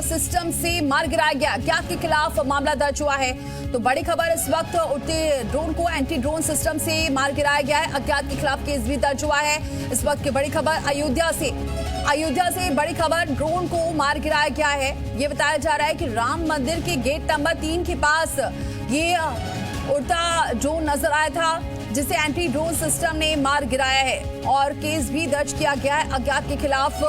System से मार गिराया गया। अज्ञात के खिलाफ मामला दर्ज हुआ है। तो बड़ी खबर इस वक्त उड़ते ड्रोन को एंटी ड्रोन सिस्टम से मार गिराया गया है। अज्ञात के खिलाफ केस भी दर्ज हुआ है। इस वक्त की बड़ी खबर अयोध्या से बड़ी खबर, ड्रोन को मार गिराया गया है। ये बताया जा रहा है कि राम मंदिर के गेट नंबर 3 के पास ये उड़ता ड्रोन नजर आया था, जिसे एंटी ड्रोन सिस्टम ने मार गिराया है और केस भी दर्ज किया गया है। अज्ञात के खिलाफ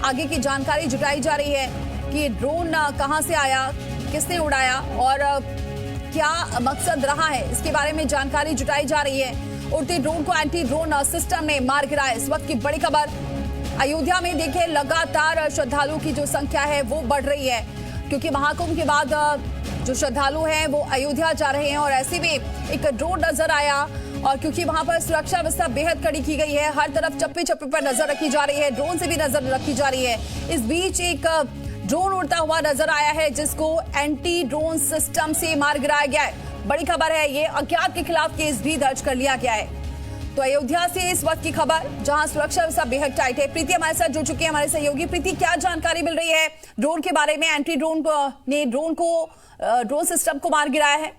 आगे की जानकारी जुटाई जा रही है कि ड्रोन कहां से आया, किसने उड़ाया और क्या मकसद रहा है, इसके बारे में जानकारी जुटाई जा रही है। उड़ते ड्रोन को एंटी ड्रोन सिस्टम ने मार गिराया। इस वक्त की बड़ी खबर अयोध्या में देखिए, लगातार श्रद्धालुओं की जो संख्या है वो बढ़ रही है, क्योंकि महाकुंभ के बाद जो श्रद्धालु हैं वो अयोध्या जा रहे हैं और ऐसे में एक ड्रोन नजर आया और क्योंकि वहां पर सुरक्षा व्यवस्था बेहद कड़ी की गई है, हर तरफ चप्पे चप्पे पर नजर रखी जा रही है, ड्रोन से भी नजर रखी जा रही है। इस बीच एक ड्रोन उड़ता हुआ नजर आया है, जिसको एंटी ड्रोन सिस्टम से मार गिराया गया है। बड़ी खबर है ये, अज्ञात के खिलाफ केस भी दर्ज कर लिया गया है। तो अयोध्या से इस वक्त की खबर, जहां सुरक्षा व्यवस्था बेहद टाइट है। प्रीति हमारे साथ जुड़ चुकी है, हमारे सहयोगी। प्रीति, क्या जानकारी मिल रही है ड्रोन के बारे में? एंटी ड्रोन ने ड्रोन सिस्टम को मार गिराया है।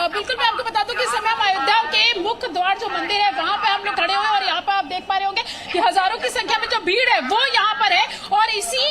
बिल्कुल, मैं आपको बता दूं कि इस समय हम अयोध्या के मुख्य द्वार जो मंदिर है वहां पे हम लोग खड़े हुए हैं और यहाँ पर आप देख पा रहे होंगे कि हजारों की संख्या में जो भीड़ है वो यहाँ पर है और इसी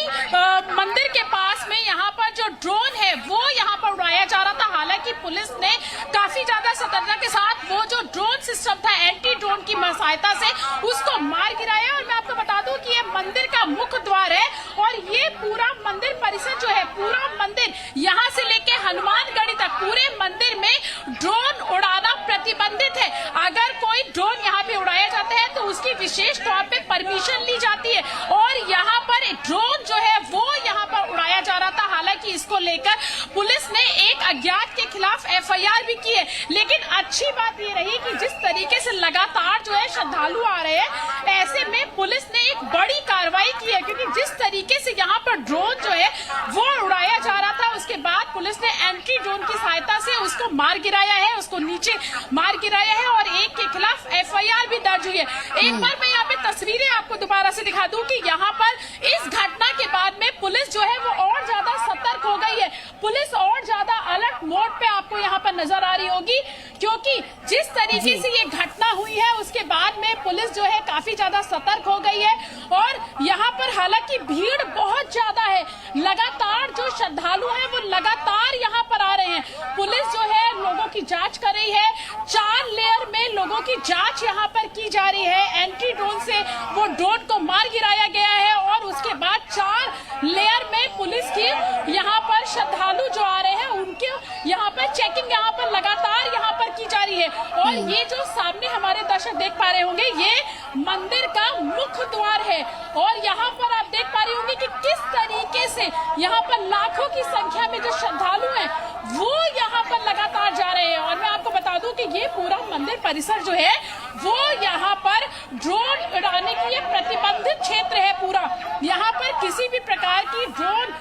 मंदिर के पास में यहाँ पर जो ड्रोन है वो यहाँ पर उड़ाया जा रहा था। हालांकि पुलिस ने काफी ज्यादा सतर्कता के साथ वो जो ड्रोन सिस्टम था एंटी ड्रोन की सहायता से उसको मार गिराया। और मैं आपको बता दूं कि ये मंदिर का मुख्य द्वार है और ये पूरा मंदिर परिसर जो है, पूरा मंदिर यहाँ से लेके हनुमानगढ़ी तक पूरे मंदिर में ड्रोन उड़ाना प्रतिबंधित है। अगर कोई ड्रोन यहाँ पे उड़ाया जाता है तो उसकी विशेष तौर पे परमिशन ली जाती है और यहाँ पर ड्रोन जो है वो यहाँ पर उड़ाया जा रहा था। हालांकि इसको लेकर पुलिस ने एक अज्ञात के खिलाफ एफआईआर भी की है, लेकिन अच्छी बात ये रही कि जिस तरीके से लगातार जो है श्रद्धालु आ रहे हैं, ऐसे में पुलिस ने एक बड़ी कार्रवाई की है, क्योंकि जिस तरीके से यहाँ पर ड्रोन जो है वो उड़ाया जा रहा था, उसके बाद पुलिस ने एंटी ड्रोन की सहायता से उसको मार गिराया है, उसको नीचे मार गिराया है और एक के खिलाफ एफआईआर भी दर्ज हुई है। एक बार मैं यहाँ पे तस्वीरें आपको दोबारा से दिखा दूं कि यहाँ पर इस घटना के बाद में पुलिस जो है वो और ज्यादा सतर्क हो गई है। पुलिस और ज्यादा अलर्ट मोड पे आपको यहाँ पर नजर आ रही होगी, क्योंकि जिस तरीके से ये घटना हुई है उसके बाद में पुलिस जो है काफी ज्यादा सतर्क हो गई है और यहाँ पर हालांकि भीड़ बहुत ज्यादा है, लगातार जो श्रद्धालु हैं वो लगातार यहाँ पर आ रहे हैं। पुलिस जो है लोगों की जांच कर रही है, 4 लेयर में लोगों की जांच यहाँ पर की जा रही है। एंटी ड्रोन से वो ड्रोन को मार गिराया गया है और उसके बाद 4 लेयर में पुलिस की यहाँ पर श्रद्धालु जो आ रहे हैं उनके यहाँ पर चेकिंग यहाँ पर लगातार यहाँ पर की जा रही है। और ये जो सामने हमारे दर्शक देख पा रहे होंगे, ये मंदिर का मुख्य द्वार है और यहाँ पर आप देख पा रहे होंगे कि किस तरीके से यहाँ पर लाखों की संख्या में जो श्रद्धालु हैं वो यहाँ पर लगातार जा रहे हैं। और मैं आपको बता दूं कि ये पूरा मंदिर परिसर जो है वो यहाँ पर ड्रोन उड़ाने की ये प्रतिबंधित क्षेत्र है पूरा। यहाँ पर किसी भी प्रकार की ड्रोन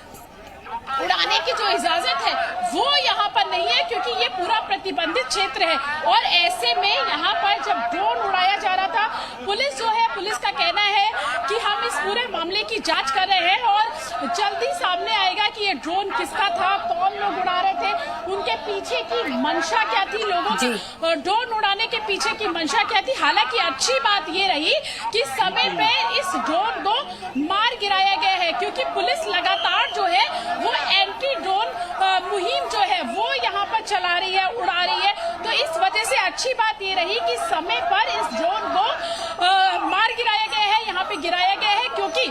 उड़ाने की जो इजाजत है वो यहाँ पर नहीं है, क्योंकि ये पूरा प्रतिबंधित क्षेत्र है। और ऐसे में यहाँ पर जब ड्रोन उड़ाया जा रहा था, पुलिस जो है, पुलिस का कहना है कि हम इस पूरे मामले की जांच कर रहे हैं और जल्दी सामने आएगा कि ये ड्रोन किसका था, कौन लोग उड़ा रहे थे, उनके पीछे की मंशा क्या थी, लोगों की ड्रोन उड़ाने के पीछे की मंशा क्या थी। हालांकि अच्छी बात ये रही कि समय पे इस ड्रोन को मार गिराया गया है, क्योंकि पुलिस लगातार जो है वो एंटी ड्रोन मुहिम जो है वो यहाँ पर चला रही है, उड़ा रही है। तो इस वजह से अच्छी बात ये रही कि समय पर इस ड्रोन को मार गिराया गया है, यहाँ पे गिराया गया है, क्योंकि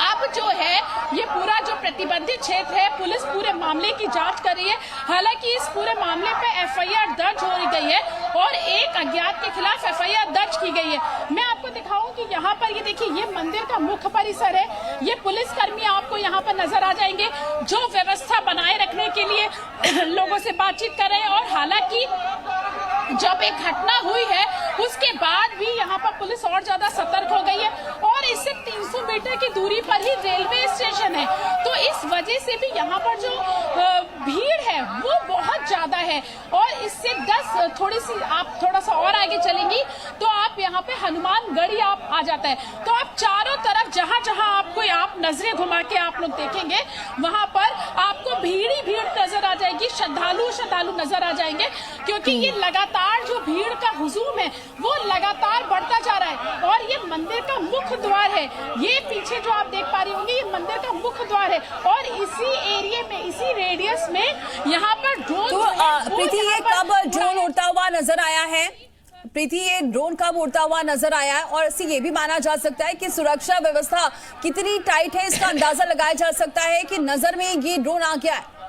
अब जो है ये पूरा जो प्रतिबंधित क्षेत्र है, पुलिस पूरे मामले की जांच कर रही है। हालांकि इस पूरे मामले पे एफआईआर दर्ज हो गई है और एक अज्ञात के खिलाफ एफआईआर दर्ज की गई है। मैं आपको दिखाऊं कि यहाँ पर ये देखिए, ये मंदिर का मुख्य परिसर है, ये पुलिस कर्मी आपको यहाँ पर नजर आ जाएंगे जो व्यवस्था बनाए रखने के लिए लोगों से बातचीत कर रहे हैं। और हालांकि जब एक घटना हुई है उसके बाद भी यहाँ पर पुलिस और ज्यादा सतर्क हो गई है और इससे 300 मीटर की दूरी पर ही रेलवे स्टेशन है, तो इस वजह से भी यहाँ पर जो भीड़ है वो बहुत ज्यादा है। और इससे 10 थोड़ी सी आप थोड़ा सा और आगे चलेंगी तो आप आप यहाँ पे हनुमानगढ़ी आप आ जाता है। तो आप चारों तरफ जहां जहां आपको आप नजरें घुमा के आप लोग देखेंगे वहां पर आपको भीड़ ही भीड़ नजर आ जाएगी, श्रद्धालु नजर आ जाएंगे, क्योंकि ये लगातार जो भीड़ का हुजूम है वो लगातार बढ़ता जा रहा है। और ये मंदिर का मुख्य द्वार है, ये पीछे जो आप देख पा रही होंगी ये मंदिर का मुख्य द्वार है और इसी एरिया में, इसी रेडियस में यहाँ पर ड्रोन तो प्रीति ये कब ड्रोन उड़ता हुआ नजर आया है? प्रीति ये ड्रोन कब उड़ता हुआ नजर आया है और इससे ये भी माना जा सकता है कि सुरक्षा व्यवस्था कितनी टाइट है, इसका अंदाजा लगाया जा सकता है कि नजर में ये ड्रोन आ गया है?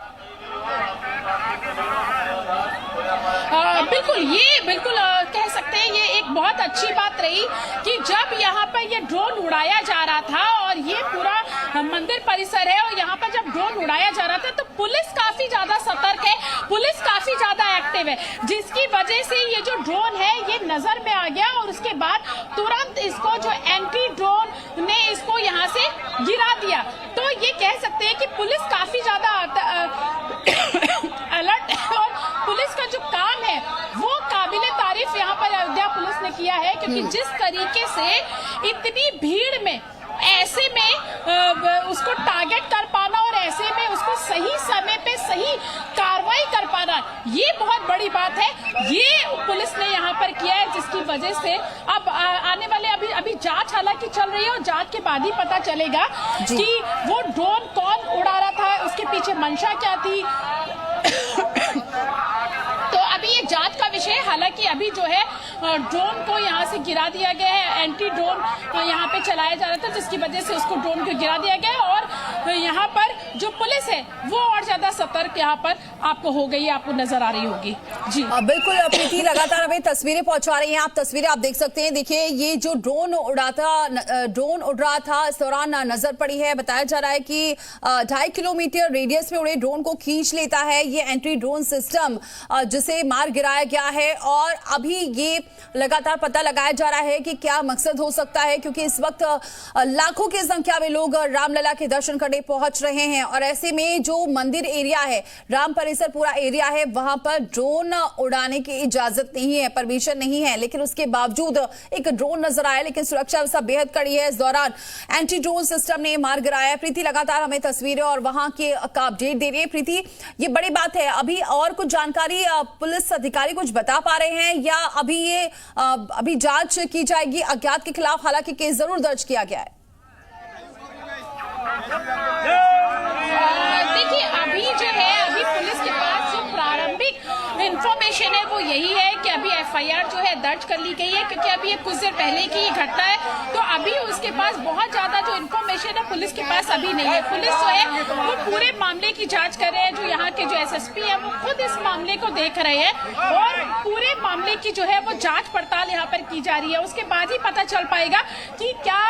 बिल्कुल कह सकते हैं ये एक बहुत अच्छी बात रही कि जब यहाँ पर ये ड्रोन उड़ाया जा रहा था और ये पूरा मंदिर परिसर है और यहाँ पर जब ड्रोन उड़ाया जा रहा था तो पुलिस काफी ज्यादा सतर्क है, पुलिस काफी ज्यादा एक्टिव है, जिसकी वजह से ये जो ड्रोन है ये नजर में आ गया और उसके बाद तुरंत इसको जो एंटी ड्रोन ने इसको यहाँ से गिरा दिया। तो ये कह सकते हैं कि पुलिस काफी ज्यादा अलर्ट है और पुलिस का जो काम है वो काबिले तारीफ यहाँ पर अयोध्या पुलिस ने किया है, क्योंकि जिस तरीके से इतनी भीड़ में ऐसे में उसको टारगेट कर पाना और ऐसे में उसको सही समय पे सही कार्रवाई कर पाना, ये बहुत बड़ी बात है। ये पुलिस ने यहाँ पर किया है, जिसकी वजह से अब आने वाले अभी जांच हालांकि चल रही है और जांच के बाद ही पता चलेगा कि वो ड्रोन कौन उड़ा रहा था, उसके पीछे मंशा क्या थी। तो अभी ये जांच का विषय, हालांकि अभी जो है ड्रोन को यहाँ से गिरा दिया गया है, एंटी ड्रोन यहाँ पे चलाया जा रहा था जिसकी वजह से उसको ड्रोन को गिरा दिया गया और यहाँ पर जो पुलिस है वो और ज्यादा सतर्क यहाँ पर आपको हो गई, आपको नजर आ रही होगी। जी बिल्कुल प्रीति, लगातार हमें तस्वीरें पहुंचा रही हैं, आप तस्वीरें आप देख सकते हैं। देखिए ये जो ड्रोन उड़ रहा था इस दौरान नजर पड़ी है, बताया जा रहा है कि 2.5 किलोमीटर रेडियस में उड़े ड्रोन को खींच लेता है ये एंटी ड्रोन सिस्टम, जिसे मार गिराया गया है। और अभी ये लगातार पता लगाया जा रहा है कि क्या मकसद हो सकता है, क्योंकि इस वक्त लाखों की संख्या में लोग रामलला के दर्शन करने पहुंच रहे हैं और ऐसे में जो मंदिर एरिया है, राम परिसर पूरा एरिया है, वहां पर ड्रोन उड़ाने की इजाजत नहीं है, परमिशन नहीं है, लेकिन उसके बावजूद एक ड्रोन नजर आया। लेकिन सुरक्षा व्यवस्था बेहद कड़ी है, इस दौरान एंटी ड्रोन सिस्टम ने मार गिराया। प्रीति लगातार हमें तस्वीरें और वहां के का अपडेट दे रही है। प्रीति ये बड़ी बात है, अभी और कुछ जानकारी पुलिस अधिकारी कुछ बता पा रहे हैं या अभी जांच की जाएगी? अज्ञात के खिलाफ हालांकि केस जरूर दर्ज किया गया है। देखिए अभी जो है अभी पुलिस के पास जो प्रारंभिक इंफॉर्मेशन है वो यही है कि अभी एफआईआर जो है दर्ज कर ली गई है, क्योंकि अभी ये कुछ देर पहले की घटना है। तो अभी उसके पास बहुत ज्यादा जो इंफॉर्मेशन है पुलिस के पास अभी नहीं है। पुलिस जो है वो पूरे मामले की जांच कर रहे हैं, जो यहाँ के जो एसएसपी है वो खुद इस मामले को देख रहे हैं और पूरे मामले की जो है वो जांच पड़ताल यहाँ पर की जा रही है। उसके बाद ही पता चल पाएगा कि क्या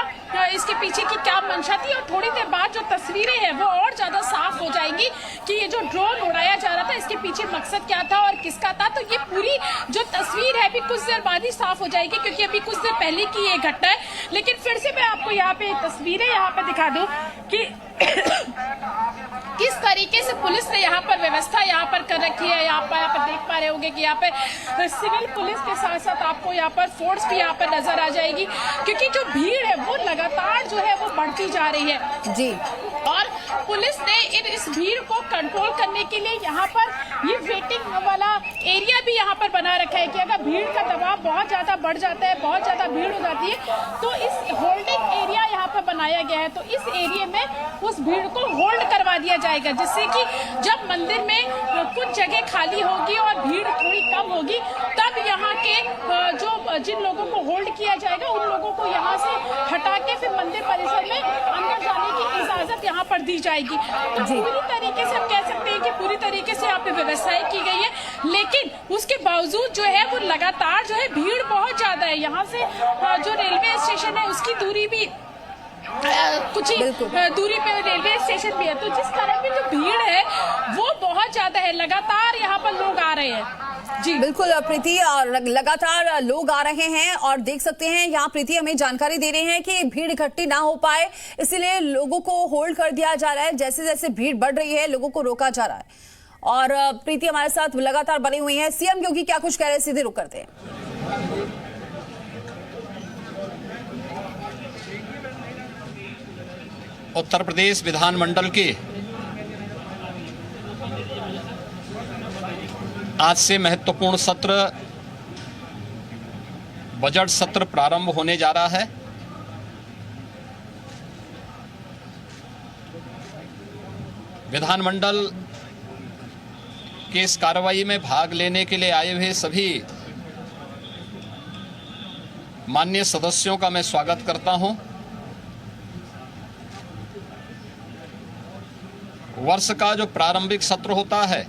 इसके पीछे की क्या मंशा थी और थोड़ी देर बाद जो तस्वीरें हैं वो और ज्यादा साफ हो जाएंगी कि ये जो ड्रोन उड़ाया जा रहा था इसके पीछे मकसद क्या था और किसका था। तो ये पूरी जो तस्वीर है अभी कुछ देर बाद ही साफ हो जाएगी, क्योंकि अभी कुछ देर पहले की ये घटना है। लेकिन फिर से मैं आपको यहाँ पे तस्वीरें यहाँ पे दिखा दूं कि किस तरीके से पुलिस ने यहाँ पर व्यवस्था यहाँ पर कर रखी है। यहाँ पर देख पा रहे होंगे कि यहाँ पे सिविल पुलिस के साथ साथ आपको यहाँ पर फोर्स भी यहाँ पर नजर आ जाएगी, क्योंकि जो भीड़ है वो लगातार जो है वो बढ़ती जा रही है जी। और पुलिस ने इस भीड़ को कंट्रोल करने के लिए यहाँ पर ये वेटिंग वाला एरिया भी यहाँ पर बना रखा है कि अगर भीड़ का दबाव बहुत ज्यादा बढ़ जाता है, बहुत ज्यादा भीड़ हो जाती है, तो इस होल्डिंग एरिया यहाँ पर बनाया गया है। तो इस एरिया में उस भीड़ को होल्ड करवा दिया जाएगा, जिससे कि जब मंदिर में कुछ जगह खाली होगी और भीड़ थोड़ी कम होगी तब यहाँ के जो जिन लोगों को होल्ड किया जाएगा उन लोगों को यहाँ से हटा के फिर मंदिर परिसर में अंदर जाने की इजाजत यहाँ पर दी जाएगी। तो पूरी तरीके से हम कह सकते हैं कि पूरी तरीके से यहाँ पे व्यवस्थाएं की गई है, लेकिन उसके बावजूद जो है वो लगातार जो है भीड़ बहुत ज्यादा है। यहाँ से जो रेलवे स्टेशन है उसकी दूरी भी कुछ ही दूरी पे रेलवे स्टेशन भी है। तो जिस तरह की जो भीड़ है वो बहुत ज्यादा है, लगातार यहाँ पर लोग आ रहे हैं। जी बिल्कुल प्रीति, और लगातार लोग आ रहे हैं और देख सकते हैं यहाँ प्रीति हमें जानकारी दे रहे हैं कि भीड़ इकट्ठी ना हो पाए इसलिए लोगों को होल्ड कर दिया जा रहा है। जैसे जैसे भीड़ बढ़ रही है लोगों को रोका जा रहा है। और प्रीति हमारे साथ लगातार बनी हुई है, सीएम योगी क्या कुछ कह रहे हैं, सीधे रुक करते हैं। उत्तर प्रदेश विधानमंडल के आज से महत्वपूर्ण सत्र बजट सत्र प्रारंभ होने जा रहा है। विधानमंडल के इस कार्रवाई में भाग लेने के लिए आए हुए सभी माननीय सदस्यों का मैं स्वागत करता हूं। वर्ष का जो प्रारंभिक सत्र होता है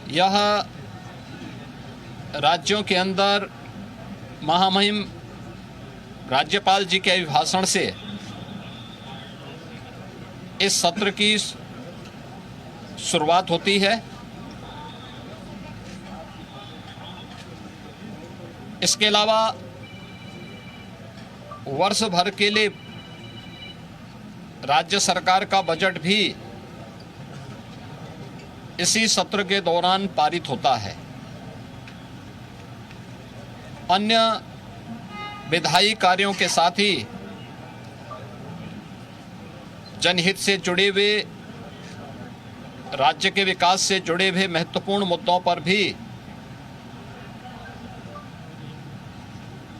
यह राज्यों के अंदर महामहिम राज्यपाल जी के अभिभाषण से इस सत्र की शुरुआत होती है। इसके अलावा वर्ष भर के लिए राज्य सरकार का बजट भी इसी सत्र के दौरान पारित होता है। अन्य विधायी कार्यों के साथ ही जनहित से जुड़े हुए, राज्य के विकास से जुड़े हुए महत्वपूर्ण मुद्दों पर भी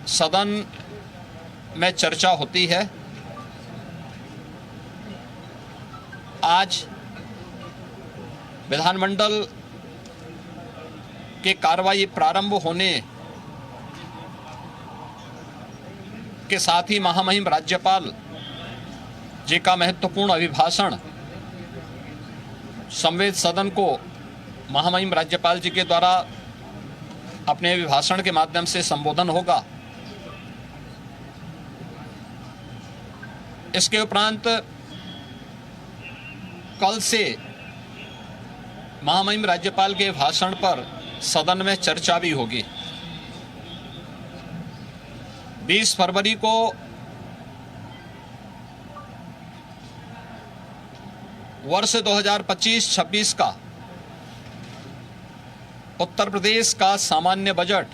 सदन में चर्चा होती है। आज विधानमंडल के कार्रवाई प्रारंभ होने के साथ ही महामहिम राज्यपाल जी का महत्वपूर्ण अभिभाषण संवेद सदन को महामहिम राज्यपाल जी के द्वारा अपने अभिभाषण के माध्यम से संबोधन होगा। इसके उपरांत कल से महामहिम राज्यपाल के भाषण पर सदन में चर्चा भी होगी। 20 फरवरी को वर्ष 2025-26 का उत्तर प्रदेश का सामान्य बजट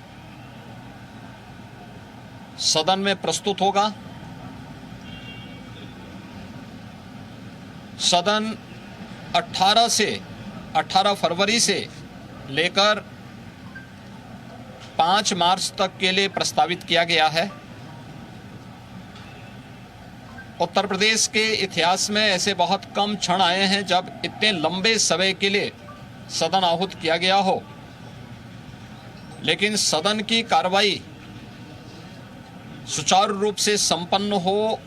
सदन में प्रस्तुत होगा। सदन 18 फरवरी से लेकर 5 मार्च तक के लिए प्रस्तावित किया गया है। उत्तर प्रदेश के इतिहास में ऐसे बहुत कम क्षण आए हैं जब इतने लंबे समय के लिए सदन आहूत किया गया हो, लेकिन सदन की कार्रवाई सुचारू रूप से संपन्न हो,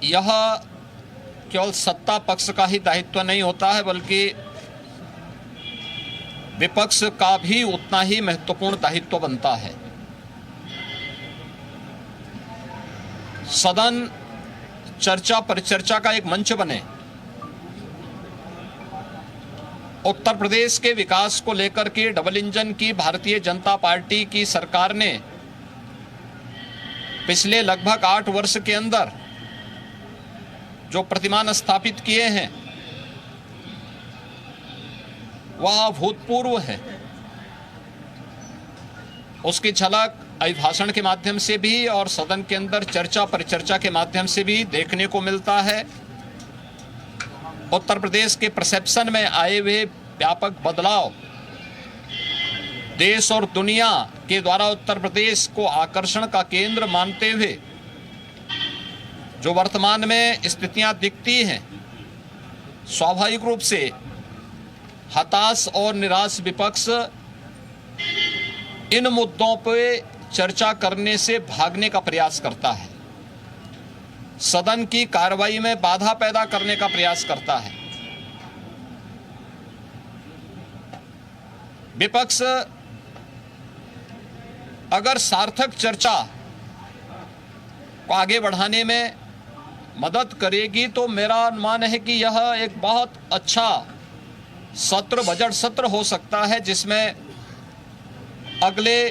यह केवल सत्ता पक्ष का ही दायित्व नहीं होता है, बल्कि विपक्ष का भी उतना ही महत्वपूर्ण दायित्व बनता है। सदन चर्चा परिचर्चा का एक मंच बने। उत्तर प्रदेश के विकास को लेकर के डबल इंजन की भारतीय जनता पार्टी की सरकार ने पिछले लगभग 8 वर्ष के अंदर जो प्रतिमान स्थापित किए हैं वह अभूतपूर्व है। उसकी झलक अभिभाषण के माध्यम से भी और सदन के अंदर चर्चा परिचर्चा के माध्यम से भी देखने को मिलता है। उत्तर प्रदेश के परसेप्शन में आए हुए व्यापक बदलाव देश और दुनिया के द्वारा उत्तर प्रदेश को आकर्षण का केंद्र मानते हुए जो वर्तमान में स्थितियां दिखती हैं, स्वाभाविक रूप से हताश और निराश विपक्ष इन मुद्दों पर चर्चा करने से भागने का प्रयास करता है, सदन की कार्रवाई में बाधा पैदा करने का प्रयास करता है। विपक्ष अगर सार्थक चर्चा को आगे बढ़ाने में मदद करेगी तो मेरा अनुमान है कि यह एक बहुत अच्छा सत्र, बजट सत्र हो सकता है, जिसमें अगले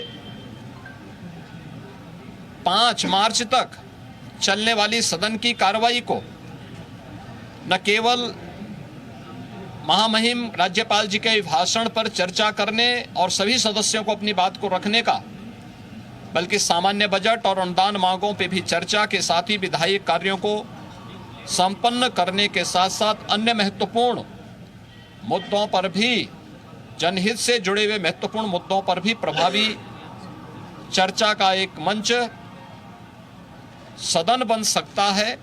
5 मार्च तक चलने वाली सदन की कार्रवाई को न केवल महामहिम राज्यपाल जी के भाषण पर चर्चा करने और सभी सदस्यों को अपनी बात को रखने का बल्कि सामान्य बजट और अनुदान मांगों पर भी चर्चा के साथ ही विधायी कार्यों को संपन्न करने के साथ साथ अन्य महत्वपूर्ण मुद्दों पर भी, जनहित से जुड़े हुए महत्वपूर्ण मुद्दों पर भी प्रभावी चर्चा का एक मंच सदन बन सकता है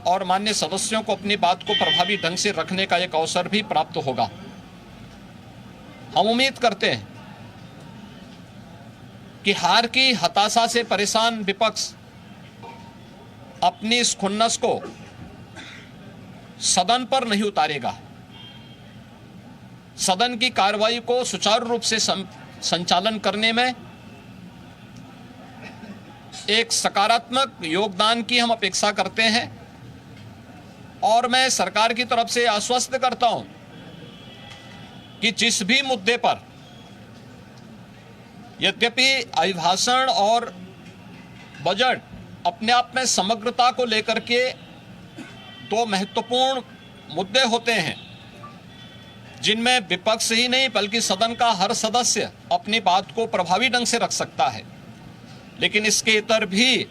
और माननीय सदस्यों को अपनी बात को प्रभावी ढंग से रखने का एक अवसर भी प्राप्त होगा। हम उम्मीद करते हैं कि हार की हताशा से परेशान विपक्ष अपनी इस खुन्नस को सदन पर नहीं उतारेगा। सदन की कार्रवाई को सुचारू रूप से संचालन करने में एक सकारात्मक योगदान की हम अपेक्षा करते हैं और मैं सरकार की तरफ से आश्वस्त करता हूं कि जिस भी मुद्दे पर, यद्यपि अभिभाषण और बजट अपने आप में समग्रता को लेकर के दो महत्वपूर्ण मुद्दे होते हैं जिनमें विपक्ष ही नहीं बल्कि सदन का हर सदस्य अपनी बात को प्रभावी ढंग से रख सकता है, लेकिन इसके इतर भी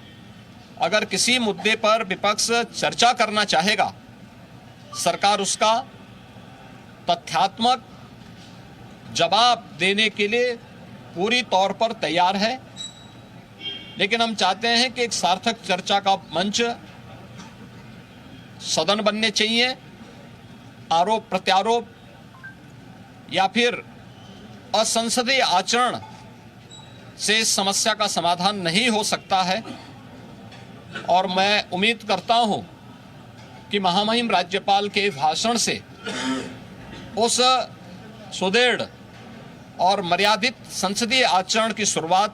अगर किसी मुद्दे पर विपक्ष चर्चा करना चाहेगा, सरकार उसका तथ्यात्मक जवाब देने के लिए पूरी तौर पर तैयार है। लेकिन हम चाहते हैं कि एक सार्थक चर्चा का मंच सदन बनने चाहिए। आरोप प्रत्यारोप या फिर असंसदीय आचरण से इस समस्या का समाधान नहीं हो सकता है और मैं उम्मीद करता हूं कि महामहिम राज्यपाल के भाषण से उस सुदृढ़ और मर्यादित संसदीय आचरण की शुरुआत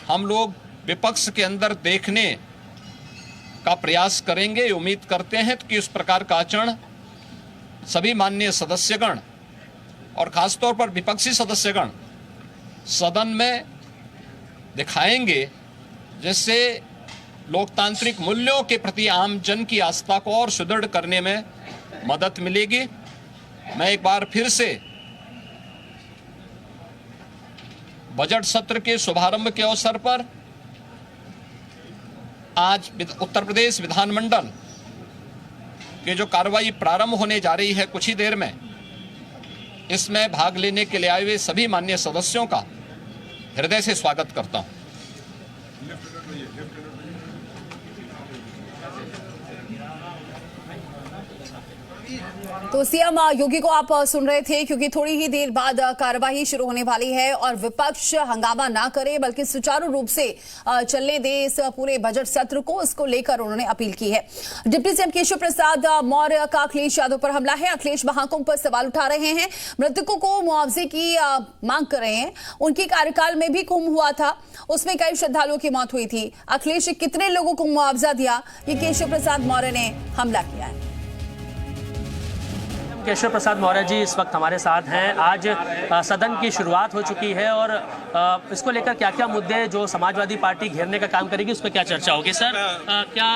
हम लोग विपक्ष के अंदर देखने का प्रयास करेंगे। उम्मीद करते हैं कि उस प्रकार का आचरण सभी माननीय सदस्यगण और खासतौर पर विपक्षी सदस्यगण सदन में दिखाएंगे, जिससे लोकतांत्रिक मूल्यों के प्रति आम जन की आस्था को और सुदृढ़ करने में मदद मिलेगी। मैं एक बार फिर से बजट सत्र के शुभारंभ के अवसर पर आज उत्तर प्रदेश विधानमंडल के जो कार्रवाई प्रारंभ होने जा रही है कुछ ही देर में, इसमें भाग लेने के लिए आए हुए सभी माननीय सदस्यों का हृदय से स्वागत करता हूं। तो सीएम योगी को आप सुन रहे थे, क्योंकि थोड़ी ही देर बाद कार्यवाही शुरू होने वाली है और विपक्ष हंगामा ना करे बल्कि सुचारू रूप से चलने दे इस पूरे बजट सत्र को, इसको लेकर उन्होंने अपील की है। डिप्टी सीएम केशव प्रसाद मौर्य का अखिलेश यादव पर हमला है। अखिलेश महाकुंभ पर सवाल उठा रहे हैं, मृतकों को मुआवजे की मांग कर रहे हैं। उनके कार्यकाल में भी कुंभ हुआ था, उसमें कई श्रद्धालुओं की मौत हुई थी। अखिलेश कितने लोगों को मुआवजा दिया, ये केशव प्रसाद मौर्य ने हमला किया है। केशव प्रसाद मौर्य जी इस वक्त हमारे साथ हैं। आज सदन की शुरुआत हो चुकी है और इसको लेकर क्या क्या मुद्दे जो समाजवादी पार्टी घेरने का काम करेगी उस पर क्या चर्चा होगी? सर, क्या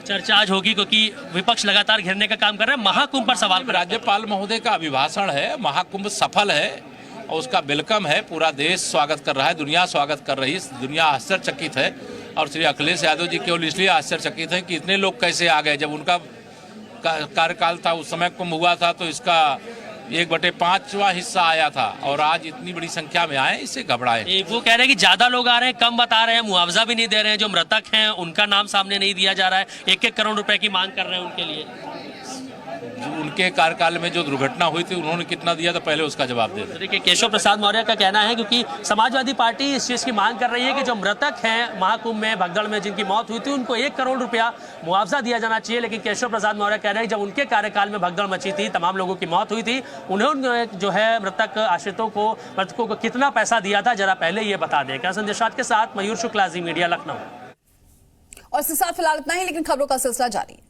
चर्चा आज होगी, क्योंकि विपक्ष लगातार घेरने का काम कर रहे हैं, महाकुंभ पर सवाल पर। राज्यपाल महोदय का अभिभाषण है, महाकुंभ सफल है और उसका वेलकम है, पूरा देश स्वागत कर रहा है, दुनिया स्वागत कर रही है, दुनिया आश्चर्यचकित है। और श्री अखिलेश यादव जी केवल इसलिए आश्चर्यचकित है कि इतने लोग कैसे आ गए। जब उनका कार्यकाल था उस समय कुंभ हुआ था तो इसका 1/5वां हिस्सा आया था और आज इतनी बड़ी संख्या में आए, इससे घबराए। वो कह रहे हैं कि ज्यादा लोग आ रहे हैं, कम बता रहे हैं, मुआवजा भी नहीं दे रहे हैं। जो मृतक हैं उनका नाम सामने नहीं दिया जा रहा है, 1-1 करोड़ रुपए की मांग कर रहे हैं उनके लिए। उनके कार्यकाल में जो दुर्घटना हुई थी उन्होंने कितना दिया था पहले उसका जवाब दे। देखिए, केशव प्रसाद मौर्य का कहना है, क्योंकि समाजवादी पार्टी इस चीज की मांग कर रही है कि जो मृतक हैं महाकुंभ में भगदड़ में जिनकी मौत हुई थी उनको 1 करोड़ रुपया मुआवजा दिया जाना चाहिए। लेकिन केशव प्रसाद मौर्य कह रहे हैं जब उनके कार्यकाल में भगदड़ मची थी, तमाम लोगों की मौत हुई थी, उन्होंने जो है मृतक आश्रितों को, मृतकों को कितना पैसा दिया था जरा पहले ये बता दें। क्या संदेशात के साथ मयूर शुक्ला, जी मीडिया, लखनऊ। और इसके साथ फिलहाल इतना ही, लेकिन खबरों का सिलसिला जारी है।